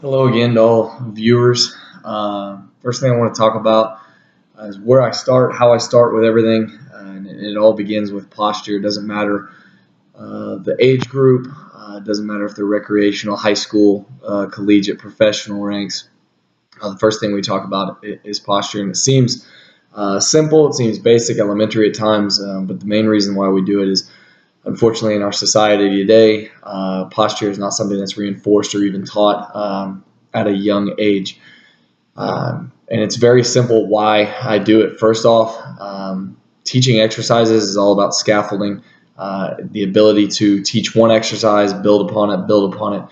Hello again to all viewers. First thing I want to talk about is where I start, how I start with everything, and it all begins with posture. It doesn't matter the age group, it doesn't matter if they're recreational, high school, collegiate, professional ranks. The first thing we talk about is posture, and it seems simple, it seems basic, elementary at times, but the main reason why we do it is unfortunately, in our society today, posture is not something that's reinforced or even taught at a young age. And it's very simple why I do it. First off, teaching exercises is all about scaffolding, the ability to teach one exercise, build upon it, build upon it.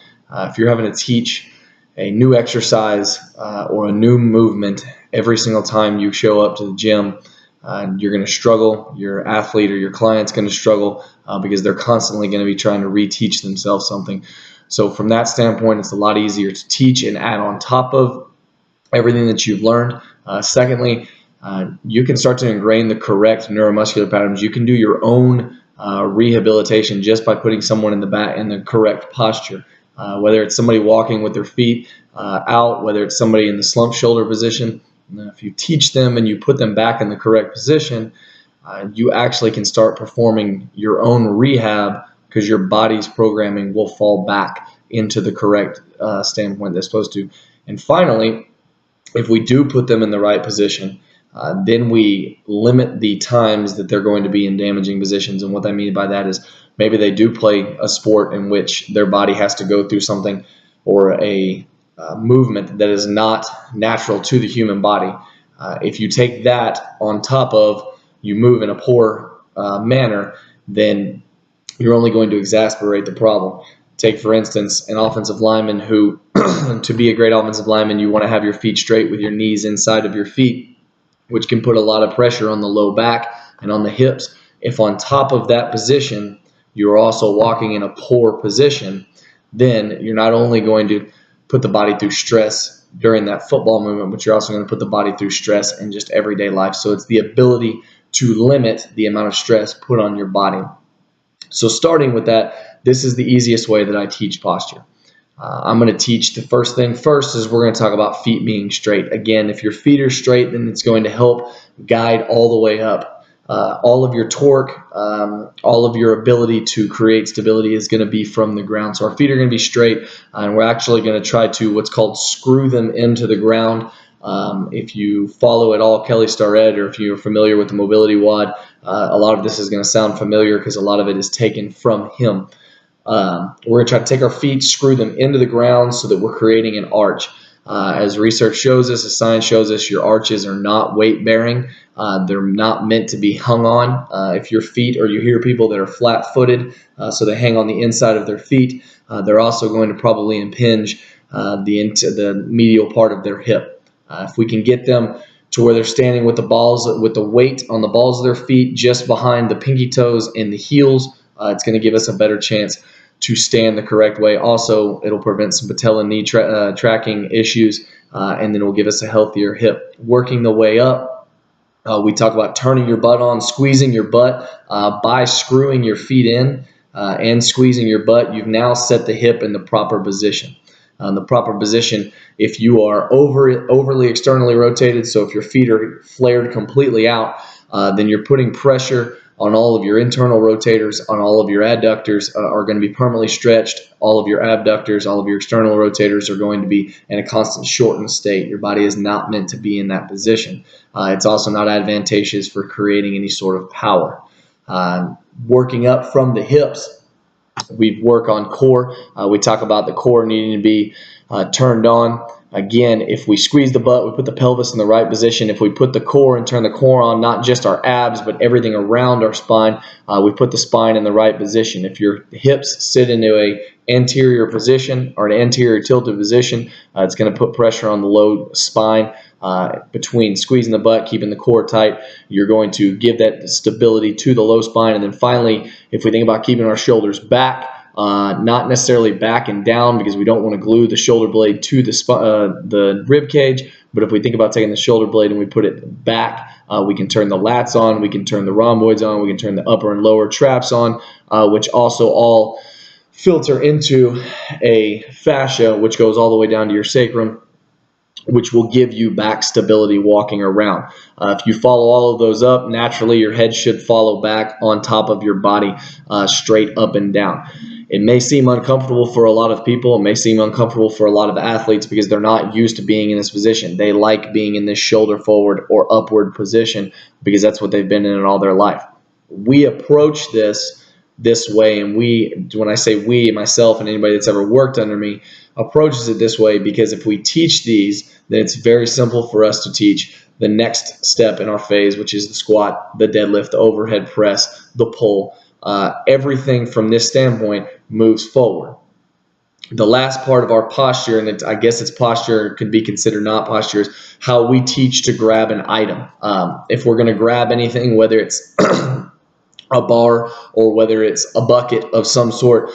If you're having to teach a new exercise or a new movement every single time you show up to the gym, you're going to struggle. Your athlete or your client's going to struggle because they're constantly going to be trying to reteach themselves something. So from that standpoint, it's a lot easier to teach and add on top of everything that you've learned. Secondly, you can start to ingrain the correct neuromuscular patterns. You can do your own rehabilitation just by putting someone in the correct posture. Whether it's somebody walking with their feet out, whether it's somebody in the slump shoulder position. If you teach them and you put them back in the correct position, you actually can start performing your own rehab because your body's programming will fall back into the correct standpoint they're supposed to. And finally, if we do put them in the right position, then we limit the times that they're going to be in damaging positions. And what I mean by that is maybe they do play a sport in which their body has to go through something or a movement that is not natural to the human body. If you take that on top of you move in a poor manner, then you're only going to exacerbate the problem. Take, for instance, an offensive lineman who, to be a great offensive lineman, you want to have your feet straight with your knees inside of your feet, which can put a lot of pressure on the low back and on the hips. If on top of that position, you're also walking in a poor position, then you're not only going to put the body through stress during that football movement, but you're also going to put the body through stress in just everyday life. So it's the ability to limit the amount of stress put on your body. So starting with that, this is the easiest way that I teach posture. I'm going to teach the first thing first is we're going to talk about feet being straight. Again, if your feet are straight, then it's going to help guide all the way up. All of your torque, all of your ability to create stability is going to be from the ground. So our feet are going to be straight, and we're actually going to try to what's called screw them into the ground. If you follow at all Kelly Starrett, or if you're familiar with the mobility WOD, a lot of this is going to sound familiar because a lot of it is taken from him. We're going to try to take our feet, screw them into the ground so that we're creating an arch. As research shows us, as science shows us, your arches are not weight-bearing. They're not meant to be hung on. If your feet, or you hear people that are flat-footed, so they hang on the inside of their feet, they're also going to probably impinge the medial part of their hip. If we can get them to where they're standing with the weight on the balls of their feet just behind the pinky toes and the heels, it's going to give us a better chance to stand the correct way. Also, it'll prevent some patella knee tracking issues, and then it will give us a healthier hip. Working the way up, we talk about turning your butt on, squeezing your butt. By screwing your feet in and squeezing your butt, you've now set the hip in the proper position. The proper position, if you are overly externally rotated, so if your feet are flared completely out, then you're putting pressure on all of your internal rotators, on all of your adductors are going to be permanently stretched. All of your abductors, all of your external rotators are going to be in a constant shortened state. Your body is not meant to be in that position. It's also not advantageous for creating any sort of power. Working up from the hips, we work on core. We talk about the core needing to be turned on. Again, if we squeeze the butt, we put the pelvis in the right position. If we put the core and turn the core on, not just our abs, but everything around our spine, we put the spine in the right position. If your hips sit into an anterior position or an anterior tilted position, it's going to put pressure on the low spine. Between squeezing the butt, keeping the core tight, you're going to give that stability to the low spine. And then finally, if we think about keeping our shoulders back, not necessarily back and down because we don't want to glue the shoulder blade to the rib cage, but if we think about taking the shoulder blade and we put it back, we can turn the lats on, we can turn the rhomboids on, we can turn the upper and lower traps on, which also all filter into a fascia, which goes all the way down to your sacrum, which will give you back stability walking around. If you follow all of those up, naturally your head should follow back on top of your body, straight up and down. It may seem uncomfortable for a lot of people. It may seem uncomfortable for a lot of athletes because they're not used to being in this position. They like being in this shoulder forward or upward position because that's what they've been in all their life. We approach this way, and when I say we, myself and anybody that's ever worked under me, approaches it this way because if we teach these, then it's very simple for us to teach the next step in our phase, which is the squat, the deadlift, the overhead press, the pull. Everything from this standpoint moves forward. The last part of our posture, and I guess it's posture, could be considered not posture, is how we teach to grab an item. If we're going to grab anything, whether it's a bar or whether it's a bucket of some sort,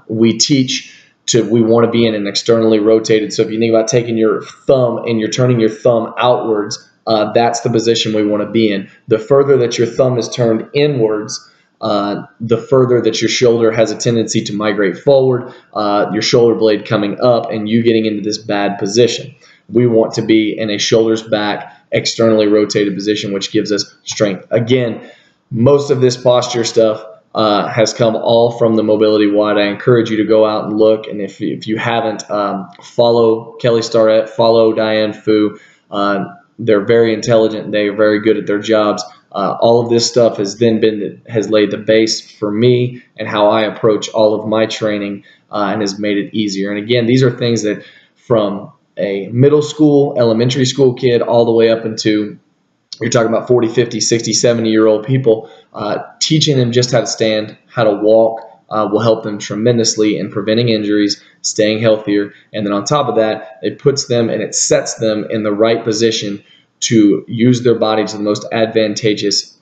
we teach we want to be in an externally rotated. So if you think about taking your thumb and you're turning your thumb outwards, that's the position we want to be in. The further that your thumb is turned inwards, the further that your shoulder has a tendency to migrate forward, your shoulder blade coming up and you getting into this bad position. We want to be in a shoulders back, externally rotated position, which gives us strength. Again, most of this posture stuff has come all from the Mobility Wide. I encourage you to go out and look, and if you haven't, follow Kelly Starrett, follow Diane Fu. They're very intelligent. They are very good at their jobs. All of this stuff has laid the base for me and how I approach all of my training, and has made it easier. And again, these are things that from a middle school, elementary school kid all the way up into, you're talking about 40, 50, 60, 70-year-old people, teaching them just how to stand, how to walk, will help them tremendously in preventing injuries, staying healthier. And then on top of that, it puts them and it sets them in the right position to use their body to the most advantageous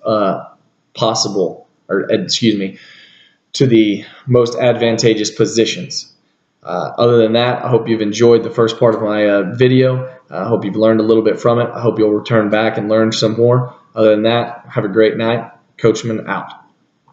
to the most advantageous positions. Other than that, I hope you've enjoyed the first part of my video. I hope you've learned a little bit from it. I hope you'll return back and learn some more. Other than that, have a great night. Coachman out.